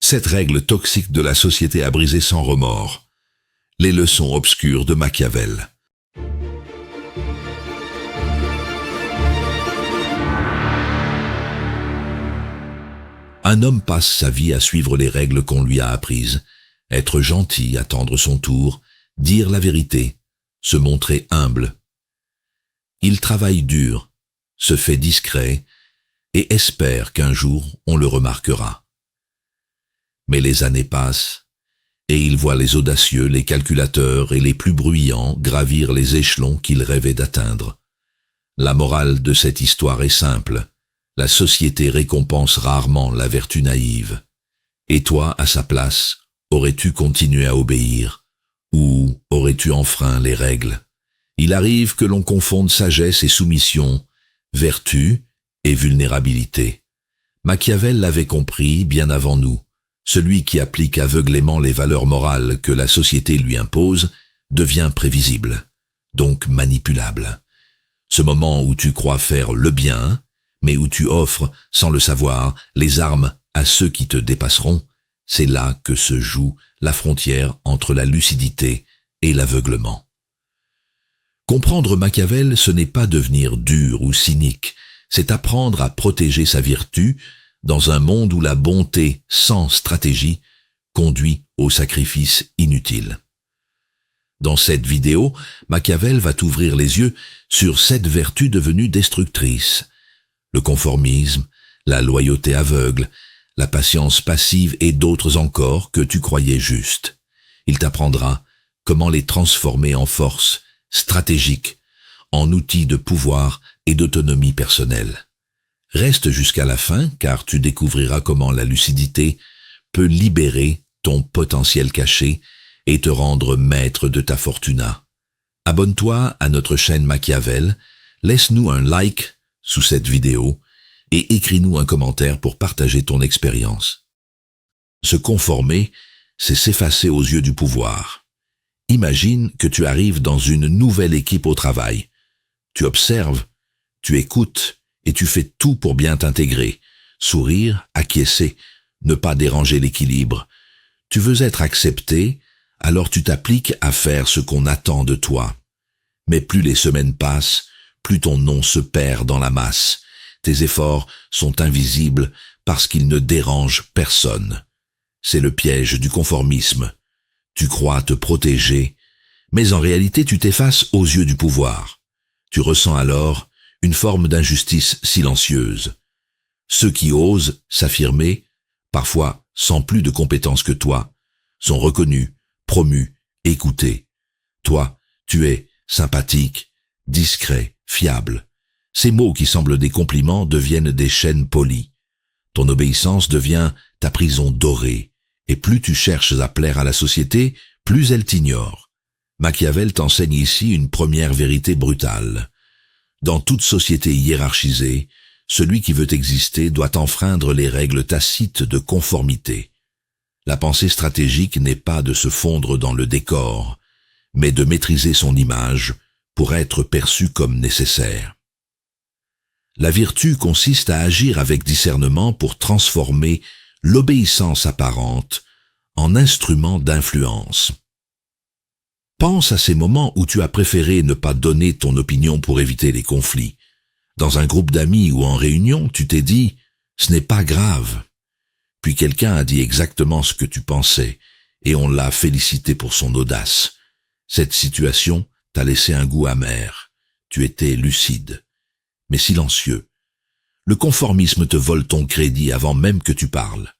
Cette règle toxique de la société à briser sans remords. Les leçons obscures de Machiavel. Un homme passe sa vie à suivre les règles qu'on lui a apprises, être gentil, attendre son tour, dire la vérité, se montrer humble. Il travaille dur, se fait discret et espère qu'un jour on le remarquera. Mais les années passent et il voit les audacieux, les calculateurs et les plus bruyants gravir les échelons qu'il rêvait d'atteindre. La morale de cette histoire est simple. La société récompense rarement la vertu naïve. Et toi, à sa place, aurais-tu continué à obéir, ou aurais-tu enfreint les règles? Il arrive que l'on confonde sagesse et soumission, vertu et vulnérabilité. Machiavel l'avait compris bien avant nous. Celui qui applique aveuglément les valeurs morales que la société lui impose devient prévisible, donc manipulable. Ce moment où tu crois faire le bien, mais où tu offres, sans le savoir, les armes à ceux qui te dépasseront, c'est là que se joue la frontière entre la lucidité et l'aveuglement. Comprendre Machiavel, ce n'est pas devenir dur ou cynique, c'est apprendre à protéger sa vertu dans un monde où la bonté sans stratégie conduit au sacrifice inutile. Dans cette vidéo, Machiavel va t'ouvrir les yeux sur 7 vertus devenues destructrices. Le conformisme, la loyauté aveugle, la patience passive et d'autres encore que tu croyais justes. Il t'apprendra comment les transformer en force stratégique, en outils de pouvoir et d'autonomie personnelle. Reste jusqu'à la fin car tu découvriras comment la lucidité peut libérer ton potentiel caché et te rendre maître de ta fortuna. Abonne-toi à notre chaîne Machiavel, laisse-nous un like sous cette vidéo et écris-nous un commentaire pour partager ton expérience. Se conformer, c'est s'effacer aux yeux du pouvoir. Imagine que tu arrives dans une nouvelle équipe au travail. Tu observes, tu écoutes et tu fais tout pour bien t'intégrer. Sourire, acquiescer, ne pas déranger l'équilibre. Tu veux être accepté, alors tu t'appliques à faire ce qu'on attend de toi. Mais plus les semaines passent, plus ton nom se perd dans la masse. Tes efforts sont invisibles parce qu'ils ne dérangent personne. C'est le piège du conformisme. Tu crois te protéger, mais en réalité tu t'effaces aux yeux du pouvoir. Tu ressens alors une forme d'injustice silencieuse. Ceux qui osent s'affirmer, parfois sans plus de compétences que toi, sont reconnus, promus, écoutés. Toi, tu es sympathique, discret, fiable. Ces mots qui semblent des compliments deviennent des chaînes polies. Ton obéissance devient ta prison dorée. Et plus tu cherches à plaire à la société, plus elle t'ignore. Machiavel t'enseigne ici une première vérité brutale. Dans toute société hiérarchisée, celui qui veut exister doit enfreindre les règles tacites de conformité. La pensée stratégique n'est pas de se fondre dans le décor, mais de maîtriser son image pour être perçu comme nécessaire. La vertu consiste à agir avec discernement pour transformer l'obéissance apparente en instrument d'influence. Pense à ces moments où tu as préféré ne pas donner ton opinion pour éviter les conflits. Dans un groupe d'amis ou en réunion, tu t'es dit « ce n'est pas grave ». Puis quelqu'un a dit exactement ce que tu pensais et on l'a félicité pour son audace. Cette situation t'a laissé un goût amer. Tu étais lucide, mais silencieux. Le conformisme te vole ton crédit avant même que tu parles.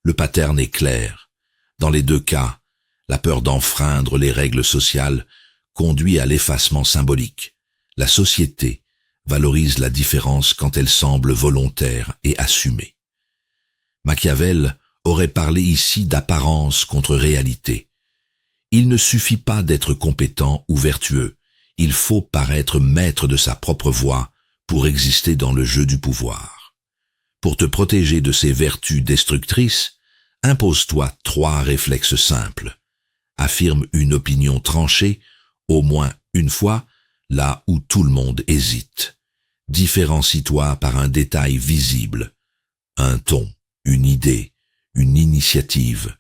Le pattern est clair. Dans les 2 cas, la peur d'enfreindre les règles sociales conduit à l'effacement symbolique. La société valorise la différence quand elle semble volontaire et assumée. Machiavel aurait parlé ici d'apparence contre réalité. Il ne suffit pas d'être compétent ou vertueux. Il faut paraître maître de sa propre voie pour exister dans le jeu du pouvoir. Pour te protéger de ces vertus destructrices, impose-toi 3 réflexes simples. Affirme une opinion tranchée, au moins une fois, là où tout le monde hésite. Différencie-toi par un détail visible, un ton, une idée, une l'initiative.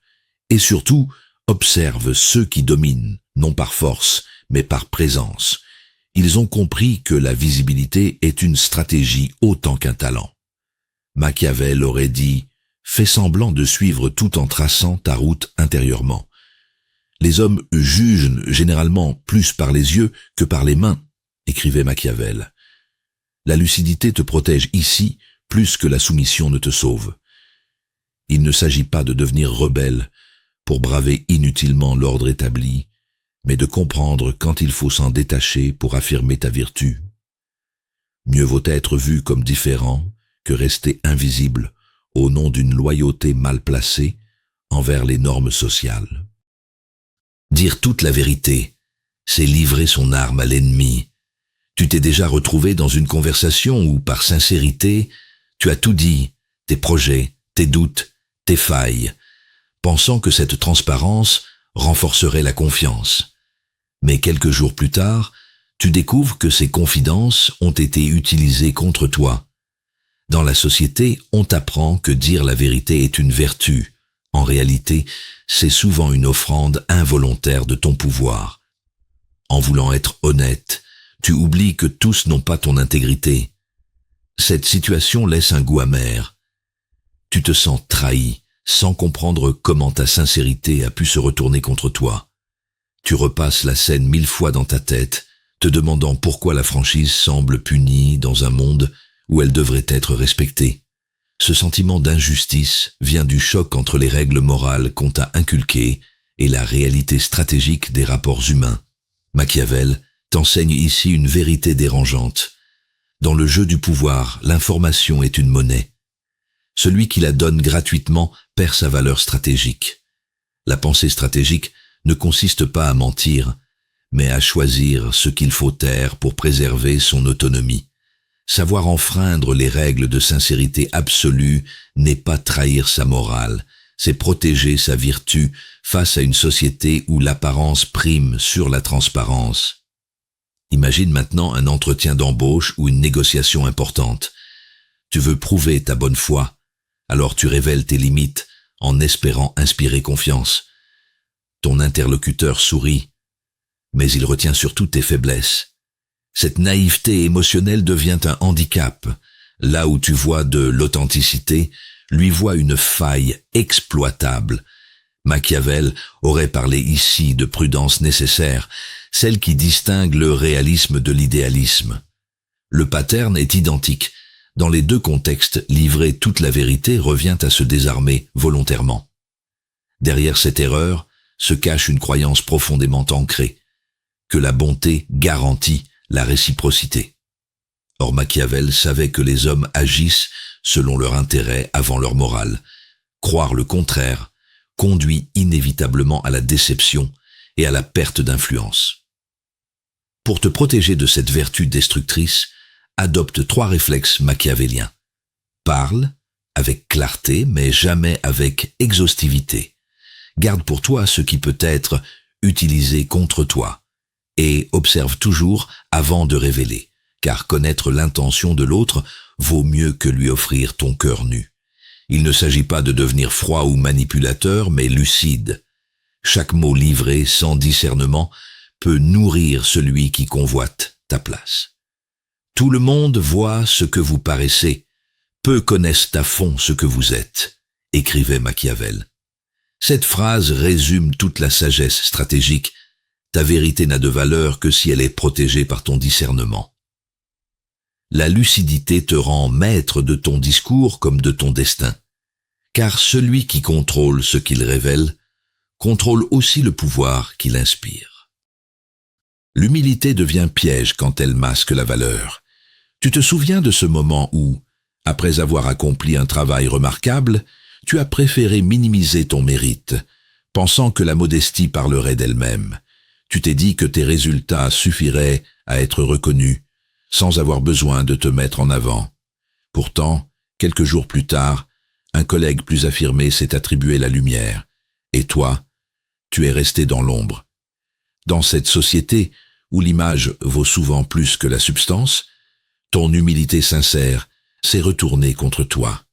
Et surtout, observe ceux qui dominent, non par force, mais par présence. Ils ont compris que la visibilité est une stratégie autant qu'un talent. Machiavel aurait dit « Fais semblant de suivre tout en traçant ta route intérieurement ». Les hommes jugent généralement plus par les yeux que par les mains, écrivait Machiavel. La lucidité te protège ici plus que la soumission ne te sauve. Il ne s'agit pas de devenir rebelle pour braver inutilement l'ordre établi, mais de comprendre quand il faut s'en détacher pour affirmer ta vertu. Mieux vaut être vu comme différent que rester invisible au nom d'une loyauté mal placée envers les normes sociales. Dire toute la vérité, c'est livrer son arme à l'ennemi. Tu t'es déjà retrouvé dans une conversation où, par sincérité, tu as tout dit, tes projets, tes doutes, tes failles, pensant que cette transparence renforcerait la confiance. Mais quelques jours plus tard, tu découvres que ces confidences ont été utilisées contre toi. Dans la société, on t'apprend que dire la vérité est une vertu. En réalité, c'est souvent une offrande involontaire de ton pouvoir. En voulant être honnête, tu oublies que tous n'ont pas ton intégrité. Cette situation laisse un goût amer. Tu te sens trahi, sans comprendre comment ta sincérité a pu se retourner contre toi. Tu repasses la scène 1000 fois dans ta tête, te demandant pourquoi la franchise semble punie dans un monde où elle devrait être respectée. Ce sentiment d'injustice vient du choc entre les règles morales qu'on t'a inculquées et la réalité stratégique des rapports humains. Machiavel t'enseigne ici une vérité dérangeante. Dans le jeu du pouvoir, l'information est une monnaie. Celui qui la donne gratuitement perd sa valeur stratégique. La pensée stratégique ne consiste pas à mentir, mais à choisir ce qu'il faut taire pour préserver son autonomie. Savoir enfreindre les règles de sincérité absolue n'est pas trahir sa morale, c'est protéger sa vertu face à une société où l'apparence prime sur la transparence. Imagine maintenant un entretien d'embauche ou une négociation importante. Tu veux prouver ta bonne foi, alors tu révèles tes limites en espérant inspirer confiance. Ton interlocuteur sourit, mais il retient surtout tes faiblesses. Cette naïveté émotionnelle devient un handicap. Là où tu vois de l'authenticité, lui voit une faille exploitable. Machiavel aurait parlé ici de prudence nécessaire, celle qui distingue le réalisme de l'idéalisme. Le pattern est identique. Dans les deux contextes, livrer toute la vérité revient à se désarmer volontairement. Derrière cette erreur se cache une croyance profondément ancrée, que la bonté garantit la réciprocité. Or Machiavel savait que les hommes agissent selon leur intérêt avant leur morale. Croire le contraire conduit inévitablement à la déception et à la perte d'influence. Pour te protéger de cette vertu destructrice, adopte 3 réflexes machiavéliens. Parle avec clarté, mais jamais avec exhaustivité. Garde pour toi ce qui peut être utilisé contre toi. Et observe toujours avant de révéler, car connaître l'intention de l'autre vaut mieux que lui offrir ton cœur nu. Il ne s'agit pas de devenir froid ou manipulateur, mais lucide. Chaque mot livré sans discernement peut nourrir celui qui convoite ta place. Tout le monde voit ce que vous paraissez, peu connaissent à fond ce que vous êtes, écrivait Machiavel. Cette phrase résume toute la sagesse stratégique. Ta vérité n'a de valeur que si elle est protégée par ton discernement. La lucidité te rend maître de ton discours comme de ton destin, car celui qui contrôle ce qu'il révèle contrôle aussi le pouvoir qu'il inspire. L'humilité devient piège quand elle masque la valeur. Tu te souviens de ce moment où, après avoir accompli un travail remarquable, tu as préféré minimiser ton mérite, pensant que la modestie parlerait d'elle-même. Tu t'es dit que tes résultats suffiraient à être reconnus, sans avoir besoin de te mettre en avant. Pourtant, quelques jours plus tard, un collègue plus affirmé s'est attribué la lumière, et toi, tu es resté dans l'ombre. Dans cette société où l'image vaut souvent plus que la substance, ton humilité sincère s'est retournée contre toi.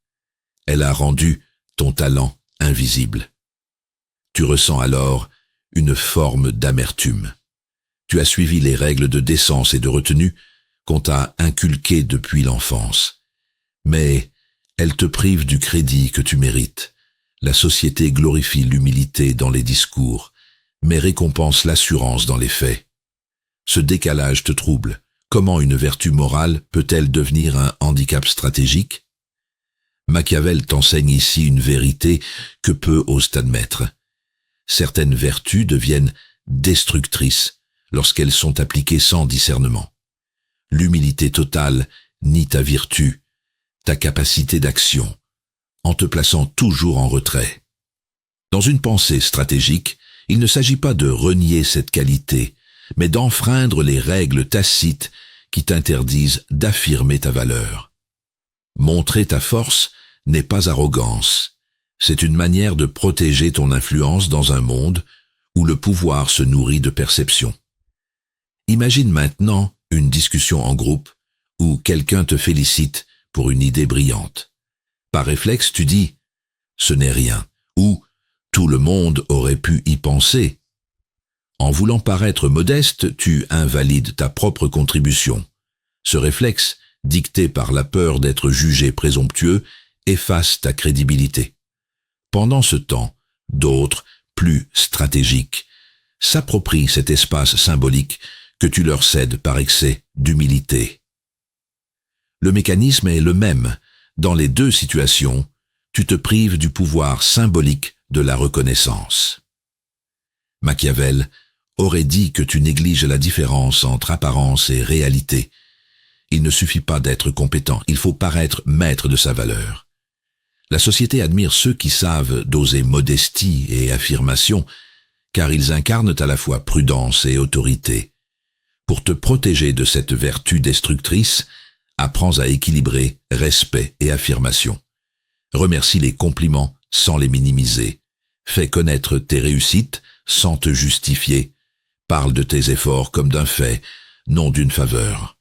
Elle a rendu ton talent invisible. Tu ressens alors une forme d'amertume. Tu as suivi les règles de décence et de retenue qu'on t'a inculquées depuis l'enfance. Mais elles te privent du crédit que tu mérites. La société glorifie l'humilité dans les discours, mais récompense l'assurance dans les faits. Ce décalage te trouble. Comment une vertu morale peut-elle devenir un handicap stratégique? Machiavel t'enseigne ici une vérité que peu osent admettre. Certaines vertus deviennent destructrices lorsqu'elles sont appliquées sans discernement. L'humilité totale nie ta vertu, ta capacité d'action, en te plaçant toujours en retrait. Dans une pensée stratégique, il ne s'agit pas de renier cette qualité, mais d'enfreindre les règles tacites qui t'interdisent d'affirmer ta valeur. Montrer ta force n'est pas arrogance, c'est une manière de protéger ton influence dans un monde où le pouvoir se nourrit de perceptions. Imagine maintenant une discussion en groupe où quelqu'un te félicite pour une idée brillante. Par réflexe, tu dis « ce n'est rien » ou « tout le monde aurait pu y penser ». En voulant paraître modeste, tu invalides ta propre contribution. Ce réflexe, dicté par la peur d'être jugé présomptueux, efface ta crédibilité. Pendant ce temps, d'autres, plus stratégiques, s'approprient cet espace symbolique que tu leur cèdes par excès d'humilité. Le mécanisme est le même. Dans les deux situations, tu te prives du pouvoir symbolique de la reconnaissance. Machiavel aurait dit que tu négliges la différence entre apparence et réalité. Il ne suffit pas d'être compétent, il faut paraître maître de sa valeur. La société admire ceux qui savent doser modestie et affirmation, car ils incarnent à la fois prudence et autorité. Pour te protéger de cette vertu destructrice, apprends à équilibrer respect et affirmation. Remercie les compliments sans les minimiser. Fais connaître tes réussites sans te justifier. Parle de tes efforts comme d'un fait, non d'une faveur.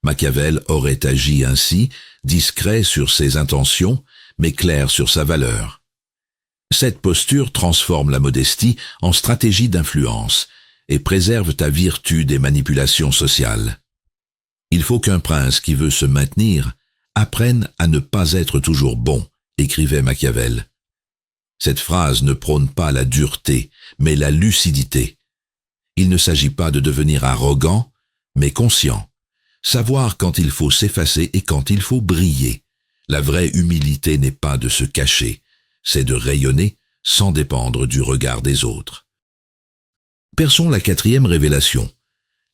Machiavel aurait agi ainsi, discret sur ses intentions, mais clair sur sa valeur. Cette posture transforme la modestie en stratégie d'influence et préserve ta vertu des manipulations sociales. Il faut qu'un prince qui veut se maintenir apprenne à ne pas être toujours bon, écrivait Machiavel. Cette phrase ne prône pas la dureté, mais la lucidité. Il ne s'agit pas de devenir arrogant, mais conscient. Savoir quand il faut s'effacer et quand il faut briller. La vraie humilité n'est pas de se cacher, c'est de rayonner sans dépendre du regard des autres. Perçons la quatrième révélation.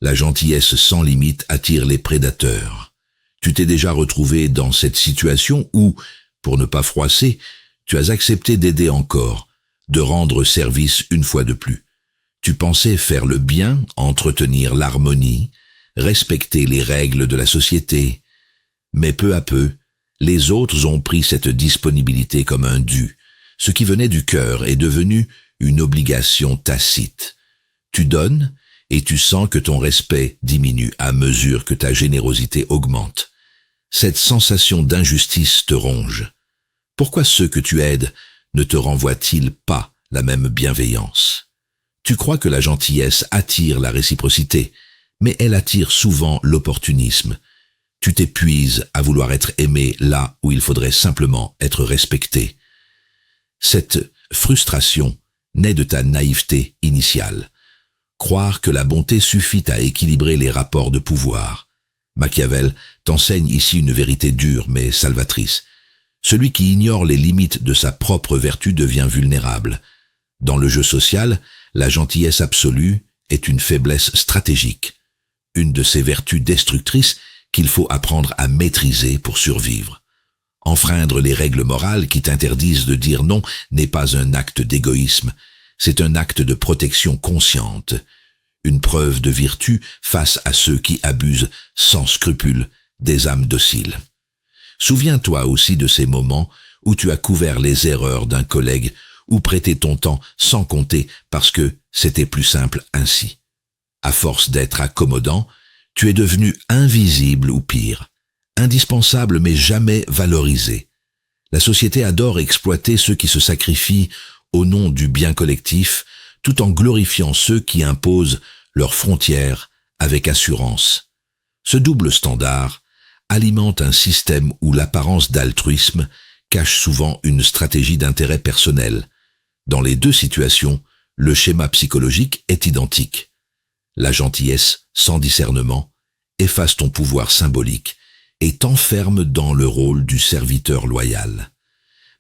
La gentillesse sans limite attire les prédateurs. Tu t'es déjà retrouvé dans cette situation où, pour ne pas froisser, tu as accepté d'aider encore, de rendre service une fois de plus. Tu pensais faire le bien, entretenir l'harmonie, respecter les règles de la société. Mais peu à peu, les autres ont pris cette disponibilité comme un dû. Ce qui venait du cœur est devenu une obligation tacite. Tu donnes et tu sens que ton respect diminue à mesure que ta générosité augmente. Cette sensation d'injustice te ronge. Pourquoi ceux que tu aides ne te renvoient-ils pas la même bienveillance? Tu crois que la gentillesse attire la réciprocité, mais elle attire souvent l'opportunisme. Tu t'épuises à vouloir être aimé là où il faudrait simplement être respecté. Cette frustration naît de ta naïveté initiale. Croire que la bonté suffit à équilibrer les rapports de pouvoir. Machiavel t'enseigne ici une vérité dure mais salvatrice. Celui qui ignore les limites de sa propre vertu devient vulnérable. Dans le jeu social, la gentillesse absolue est une faiblesse stratégique, une de ces vertus destructrices qu'il faut apprendre à maîtriser pour survivre. Enfreindre les règles morales qui t'interdisent de dire non n'est pas un acte d'égoïsme, c'est un acte de protection consciente, une preuve de vertu face à ceux qui abusent sans scrupule des âmes dociles. Souviens-toi aussi de ces moments où tu as couvert les erreurs d'un collègue ou prêté ton temps sans compter parce que c'était plus simple ainsi. À force d'être accommodant, tu es devenu invisible ou pire, indispensable mais jamais valorisé. La société adore exploiter ceux qui se sacrifient au nom du bien collectif, tout en glorifiant ceux qui imposent leurs frontières avec assurance. Ce double standard alimente un système où l'apparence d'altruisme cache souvent une stratégie d'intérêt personnel. Dans les deux situations, le schéma psychologique est identique. La gentillesse sans discernement efface ton pouvoir symbolique et t'enferme dans le rôle du serviteur loyal.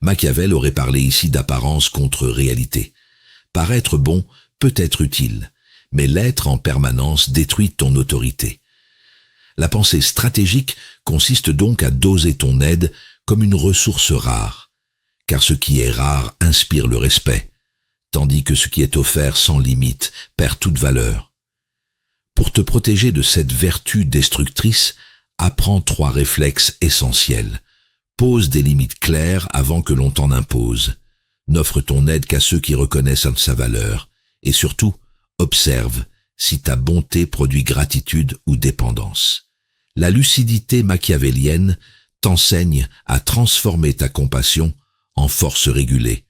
Machiavel aurait parlé ici d'apparence contre réalité. Paraître bon peut être utile, mais l'être en permanence détruit ton autorité. La pensée stratégique consiste donc à doser ton aide comme une ressource rare, car ce qui est rare inspire le respect, tandis que ce qui est offert sans limite perd toute valeur. Pour te protéger de cette vertu destructrice, apprends 3 réflexes essentiels. Pose des limites claires avant que l'on t'en impose. N'offre ton aide qu'à ceux qui reconnaissent sa valeur. Et surtout, observe si ta bonté produit gratitude ou dépendance. La lucidité machiavélienne t'enseigne à transformer ta compassion en force régulée.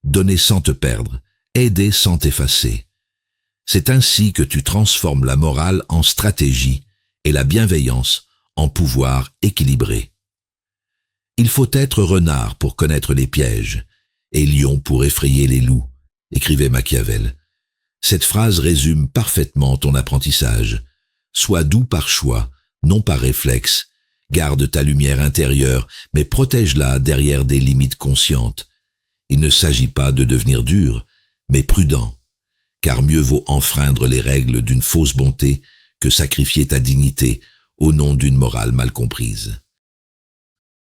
Donner sans te perdre, aider sans t'effacer. C'est ainsi que tu transformes la morale en stratégie et la bienveillance en pouvoir équilibré. Il faut être renard pour connaître les pièges, et lion pour effrayer les loups, écrivait Machiavel. Cette phrase résume parfaitement ton apprentissage. Sois doux par choix, non par réflexe. Garde ta lumière intérieure, mais protège-la derrière des limites conscientes. Il ne s'agit pas de devenir dur, mais prudent, car mieux vaut enfreindre les règles d'une fausse bonté que sacrifier ta dignité au nom d'une morale mal comprise.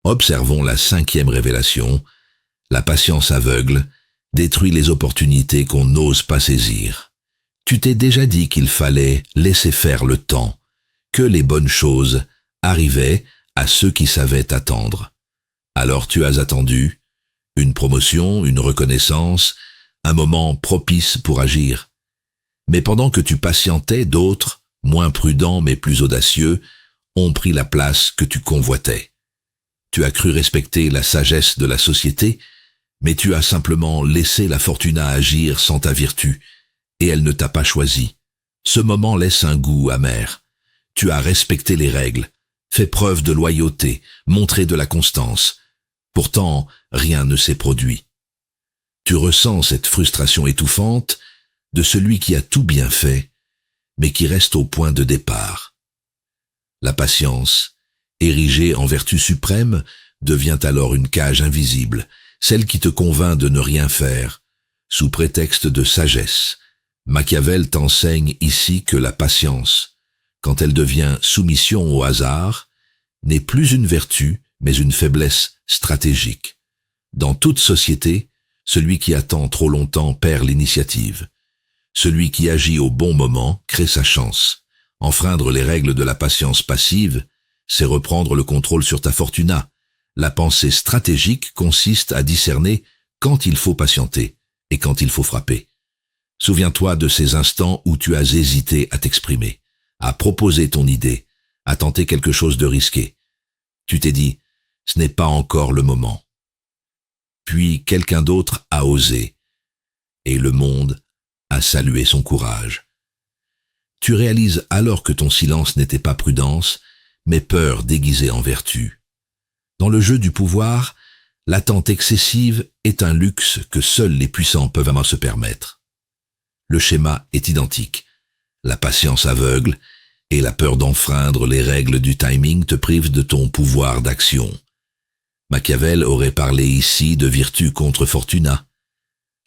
Observons la 5e révélation. La patience aveugle détruit les opportunités qu'on n'ose pas saisir. Tu t'es déjà dit qu'il fallait laisser faire le temps, que les bonnes choses arrivaient à ceux qui savaient attendre. Alors tu as attendu une promotion, une reconnaissance, un moment propice pour agir. Mais pendant que tu patientais, d'autres, moins prudents mais plus audacieux, ont pris la place que tu convoitais. Tu as cru respecter la sagesse de la société, mais tu as simplement laissé la fortuna agir sans ta vertu, et elle ne t'a pas choisi. Ce moment laisse un goût amer. Tu as respecté les règles, fait preuve de loyauté, montré de la constance. Pourtant, rien ne s'est produit. Tu ressens cette frustration étouffante de celui qui a tout bien fait, mais qui reste au point de départ. La patience, érigée en vertu suprême, devient alors une cage invisible, celle qui te convainc de ne rien faire, sous prétexte de sagesse. Machiavel t'enseigne ici que la patience, quand elle devient soumission au hasard, n'est plus une vertu, mais une faiblesse stratégique. Dans toute société, celui qui attend trop longtemps perd l'initiative. Celui qui agit au bon moment crée sa chance. Enfreindre les règles de la patience passive, c'est reprendre le contrôle sur ta fortuna. La pensée stratégique consiste à discerner quand il faut patienter et quand il faut frapper. Souviens-toi de ces instants où tu as hésité à t'exprimer, à proposer ton idée, à tenter quelque chose de risqué. Tu t'es dit, ce n'est pas encore le moment. Puis quelqu'un d'autre a osé, et le monde a salué son courage. Tu réalises alors que ton silence n'était pas prudence, mais peur déguisée en vertu. Dans le jeu du pouvoir, l'attente excessive est un luxe que seuls les puissants peuvent vraiment se permettre. Le schéma est identique. La patience aveugle et la peur d'enfreindre les règles du timing te privent de ton pouvoir d'action. Machiavel aurait parlé ici de vertu contre fortuna.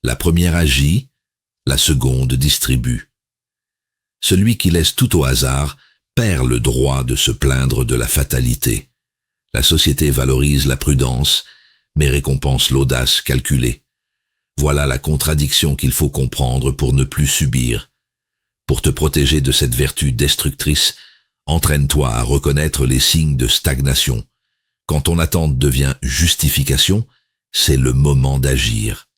La première agit, la seconde distribue. Celui qui laisse tout au hasard perd le droit de se plaindre de la fatalité. La société valorise la prudence, mais récompense l'audace calculée. Voilà la contradiction qu'il faut comprendre pour ne plus subir. Pour te protéger de cette vertu destructrice, entraîne-toi à reconnaître les signes de stagnation. Quand ton attente devient justification, c'est le moment d'agir.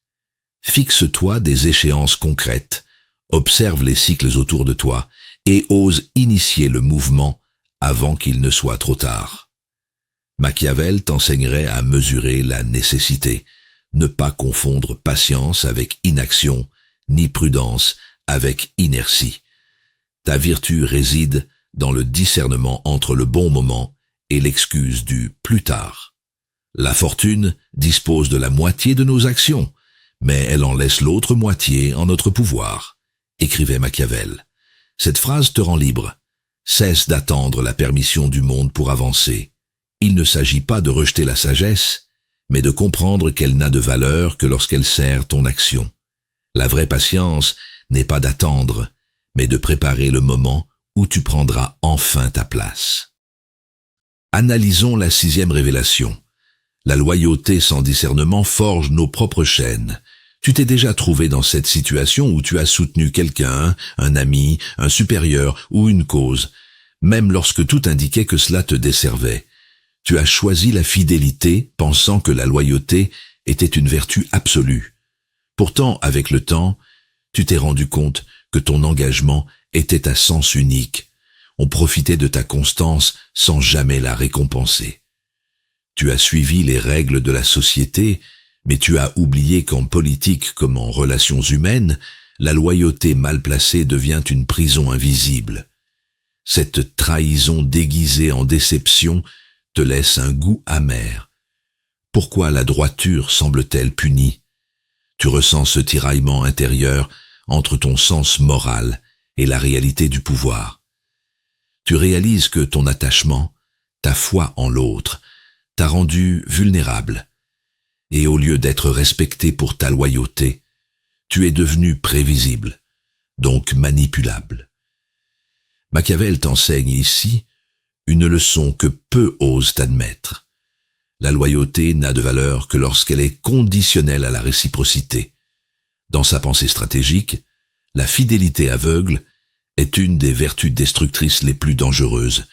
Fixe-toi des échéances concrètes, observe les cycles autour de toi et ose initier le mouvement avant qu'il ne soit trop tard. Machiavel t'enseignerait à mesurer la nécessité, ne pas confondre patience avec inaction, ni prudence avec inertie. Ta vertu réside dans le discernement entre le bon moment et l'excuse du plus tard. La fortune dispose de la moitié de nos actions, mais elle en laisse l'autre moitié en notre pouvoir, écrivait Machiavel. Cette phrase te rend libre. Cesse d'attendre la permission du monde pour avancer. Il ne s'agit pas de rejeter la sagesse, mais de comprendre qu'elle n'a de valeur que lorsqu'elle sert ton action. La vraie patience n'est pas d'attendre, mais de préparer le moment où tu prendras enfin ta place. Analysons la 6e révélation. La loyauté sans discernement forge nos propres chaînes. Tu t'es déjà trouvé dans cette situation où tu as soutenu quelqu'un, un ami, un supérieur ou une cause, même lorsque tout indiquait que cela te desservait. Tu as choisi la fidélité, pensant que la loyauté était une vertu absolue. Pourtant, avec le temps, tu t'es rendu compte que ton engagement était à sens unique. On profitait de ta constance sans jamais la récompenser. Tu as suivi les règles de la société, mais tu as oublié qu'en politique comme en relations humaines, la loyauté mal placée devient une prison invisible. Cette trahison déguisée en déception te laisse un goût amer. Pourquoi la droiture semble-t-elle punie? Tu ressens ce tiraillement intérieur entre ton sens moral et la réalité du pouvoir. Tu réalises que ton attachement, ta foi en l'autre, t'a rendu vulnérable. Et au lieu d'être respecté pour ta loyauté, tu es devenu prévisible, donc manipulable. Machiavel t'enseigne ici une leçon que peu osent admettre. La loyauté n'a de valeur que lorsqu'elle est conditionnelle à la réciprocité. Dans sa pensée stratégique, la fidélité aveugle est une des vertus destructrices les plus dangereuses,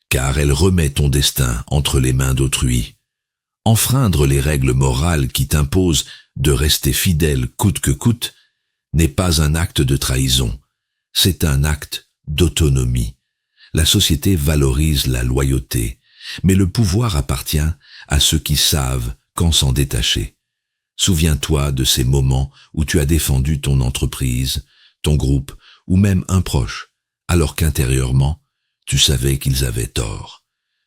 car elle remet ton destin entre les mains d'autrui. Enfreindre les règles morales qui t'imposent de rester fidèle coûte que coûte n'est pas un acte de trahison, c'est un acte d'autonomie. La société valorise la loyauté, mais le pouvoir appartient à ceux qui savent quand s'en détacher. Souviens-toi de ces moments où tu as défendu ton entreprise, ton groupe ou même un proche, alors qu'intérieurement, tu savais qu'ils avaient tort.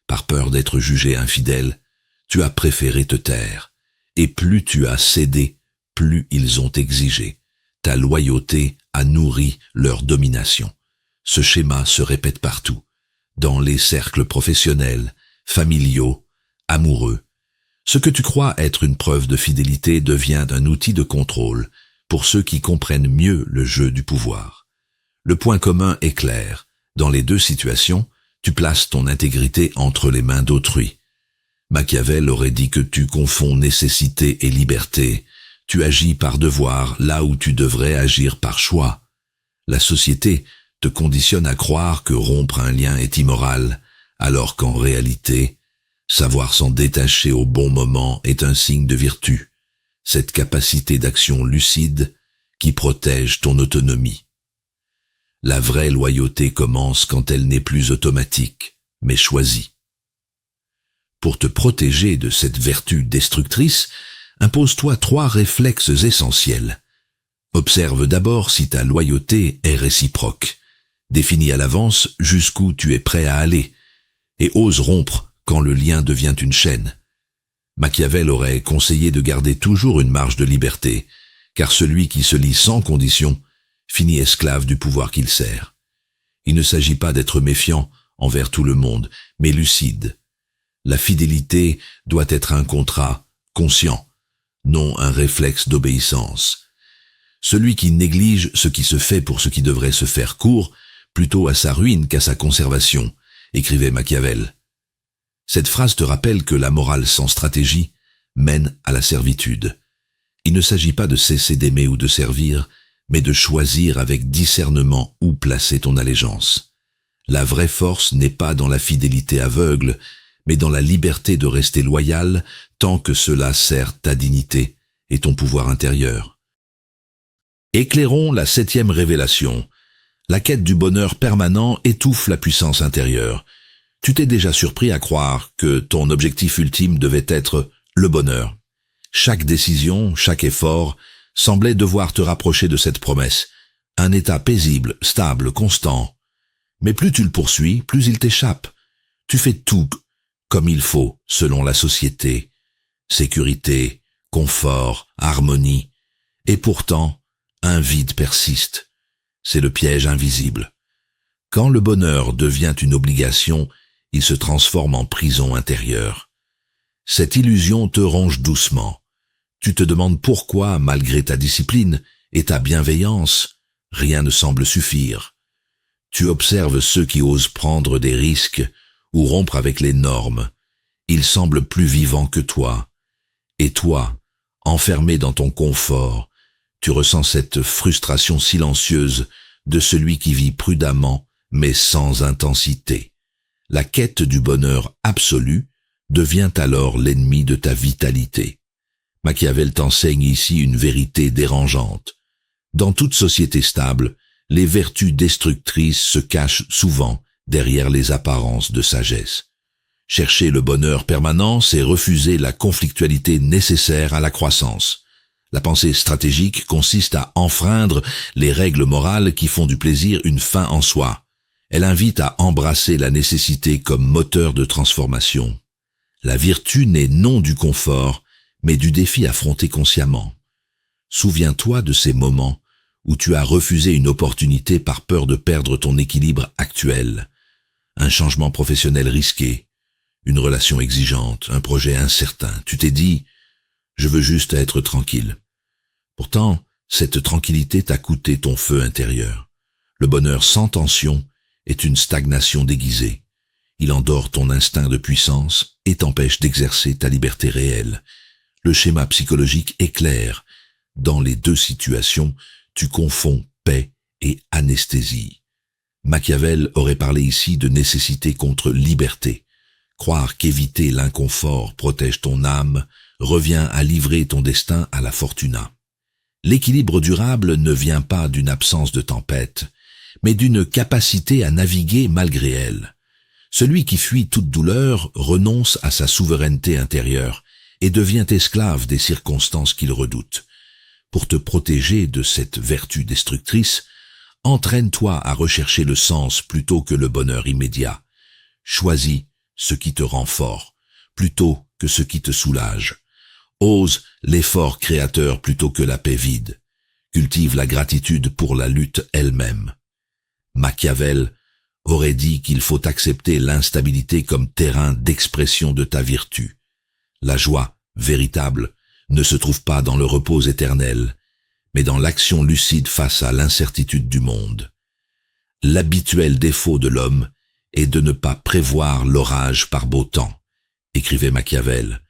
Par peur d'être jugé infidèle, tu as préféré te taire, et plus tu as cédé, plus ils ont exigé. Ta loyauté a nourri leur domination. Ce schéma se répète partout, dans les cercles professionnels, familiaux, amoureux. Ce que tu crois être une preuve de fidélité devient un outil de contrôle pour ceux qui comprennent mieux le jeu du pouvoir. Le point commun est clair. Dans les deux situations, tu places ton intégrité entre les mains d'autrui. Machiavel aurait dit que tu confonds nécessité et liberté. Tu agis par devoir là où tu devrais agir par choix. La société te conditionne à croire que rompre un lien est immoral, alors qu'en réalité, savoir s'en détacher au bon moment est un signe de vertu, cette capacité d'action lucide qui protège ton autonomie. La vraie loyauté commence quand elle n'est plus automatique, mais choisie. Pour te protéger de cette vertu destructrice, impose-toi 3 réflexes essentiels. Observe d'abord si ta loyauté est réciproque. Définis à l'avance jusqu'où tu es prêt à aller, et ose rompre quand le lien devient une chaîne. Machiavel aurait conseillé de garder toujours une marge de liberté, car celui qui se lie sans condition finit esclave du pouvoir qu'il sert. Il ne s'agit pas d'être méfiant envers tout le monde, mais lucide. La fidélité doit être un contrat conscient, non un réflexe d'obéissance. Celui qui néglige ce qui se fait pour ce qui devrait se faire court, plutôt à sa ruine qu'à sa conservation, écrivait Machiavel. Cette phrase te rappelle que la morale sans stratégie mène à la servitude. Il ne s'agit pas de cesser d'aimer ou de servir, mais de choisir avec discernement où placer ton allégeance. La vraie force n'est pas dans la fidélité aveugle, mais dans la liberté de rester loyal tant que cela sert ta dignité et ton pouvoir intérieur. Éclairons la 7e révélation. La quête du bonheur permanent étouffe la puissance intérieure. Tu t'es déjà surpris à croire que ton objectif ultime devait être le bonheur. Chaque décision, chaque effort semblait devoir te rapprocher de cette promesse. Un état paisible, stable, constant. Mais plus tu le poursuis, plus il t'échappe. Tu fais tout comme il faut, selon la société. Sécurité, confort, harmonie. Et pourtant, un vide persiste. C'est le piège invisible. Quand le bonheur devient une obligation, il se transforme en prison intérieure. Cette illusion te ronge doucement. Tu te demandes pourquoi, malgré ta discipline et ta bienveillance, rien ne semble suffire. Tu observes ceux qui osent prendre des risques ou rompre avec les normes. Ils semblent plus vivants que toi. Et toi, enfermé dans ton confort, tu ressens cette frustration silencieuse de celui qui vit prudemment mais sans intensité. La quête du bonheur absolu devient alors l'ennemi de ta vitalité. Machiavel t'enseigne ici une vérité dérangeante. Dans toute société stable, les vertus destructrices se cachent souvent derrière les apparences de sagesse. Chercher le bonheur permanent, c'est refuser la conflictualité nécessaire à la croissance. La pensée stratégique consiste à enfreindre les règles morales qui font du plaisir une fin en soi. Elle invite à embrasser la nécessité comme moteur de transformation. La vertu n'est non du confort, mais du défi affronté consciemment. Souviens-toi de ces moments où tu as refusé une opportunité par peur de perdre ton équilibre actuel. Un changement professionnel risqué, une relation exigeante, un projet incertain. Tu t'es dit « je veux juste être tranquille ». Pourtant, cette tranquillité t'a coûté ton feu intérieur. Le bonheur sans tension est une stagnation déguisée. Il endort ton instinct de puissance et t'empêche d'exercer ta liberté réelle. Le schéma psychologique est clair. Dans les deux situations, tu confonds paix et anesthésie. Machiavel aurait parlé ici de nécessité contre liberté. Croire qu'éviter l'inconfort protège ton âme revient à livrer ton destin à la fortuna. L'équilibre durable ne vient pas d'une absence de tempête, mais d'une capacité à naviguer malgré elle. Celui qui fuit toute douleur renonce à sa souveraineté intérieure et devient esclave des circonstances qu'il redoute. Pour te protéger de cette vertu destructrice, entraîne-toi à rechercher le sens plutôt que le bonheur immédiat. Choisis ce qui te rend fort, plutôt que ce qui te soulage. Ose l'effort créateur plutôt que la paix vide. Cultive la gratitude pour la lutte elle-même. Machiavel aurait dit qu'il faut accepter l'instabilité comme terrain d'expression de ta vertu. La joie véritable ne se trouve pas dans le repos éternel, mais dans l'action lucide face à l'incertitude du monde. L'habituel défaut de l'homme est de ne pas prévoir l'orage par beau temps, écrivait Machiavel.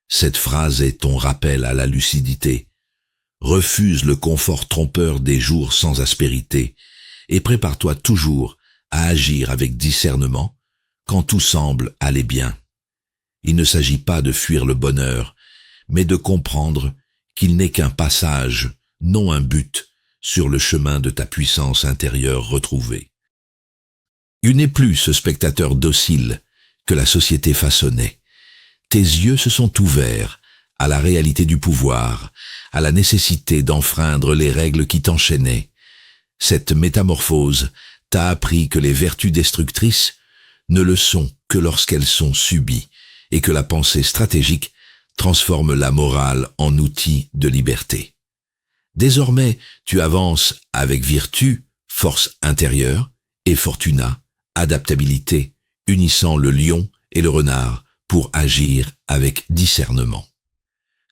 Cette phrase est ton rappel à la lucidité. Refuse le confort trompeur des jours sans aspérité et prépare-toi toujours à agir avec discernement quand tout semble aller bien. Il ne s'agit pas de fuir le bonheur, mais de comprendre qu'il n'est qu'un passage, non un but, sur le chemin de ta puissance intérieure retrouvée. Tu n'es plus ce spectateur docile que la société façonnait. Tes yeux se sont ouverts à la réalité du pouvoir, à la nécessité d'enfreindre les règles qui t'enchaînaient. Cette métamorphose t'a appris que les vertus destructrices ne le sont que lorsqu'elles sont subies et que la pensée stratégique transforme la morale en outil de liberté. Désormais, tu avances avec vertu, force intérieure et fortuna, adaptabilité, unissant le lion et le renard pour agir avec discernement.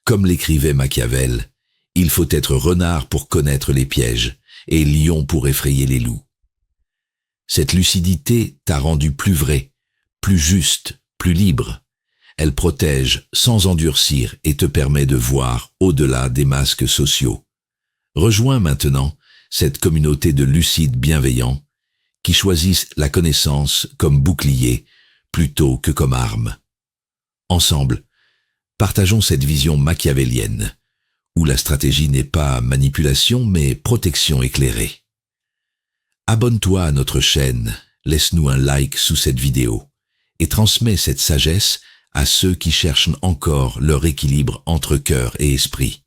Comme l'écrivait Machiavel, il faut être renard pour connaître les pièges et lion pour effrayer les loups. Cette lucidité t'a rendu plus vrai, plus juste, plus libre. Elle protège sans endurcir et te permet de voir au-delà des masques sociaux. Rejoins maintenant cette communauté de lucides bienveillants qui choisissent la connaissance comme bouclier plutôt que comme arme. Ensemble, partageons cette vision machiavélienne, où la stratégie n'est pas manipulation mais protection éclairée. Abonne-toi à notre chaîne, laisse-nous un like sous cette vidéo et transmet cette sagesse à ceux qui cherchent encore leur équilibre entre cœur et esprit.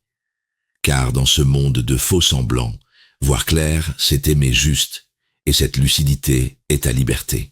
Car dans ce monde de faux semblants, voir clair, c'est aimer juste, et cette lucidité est ta liberté.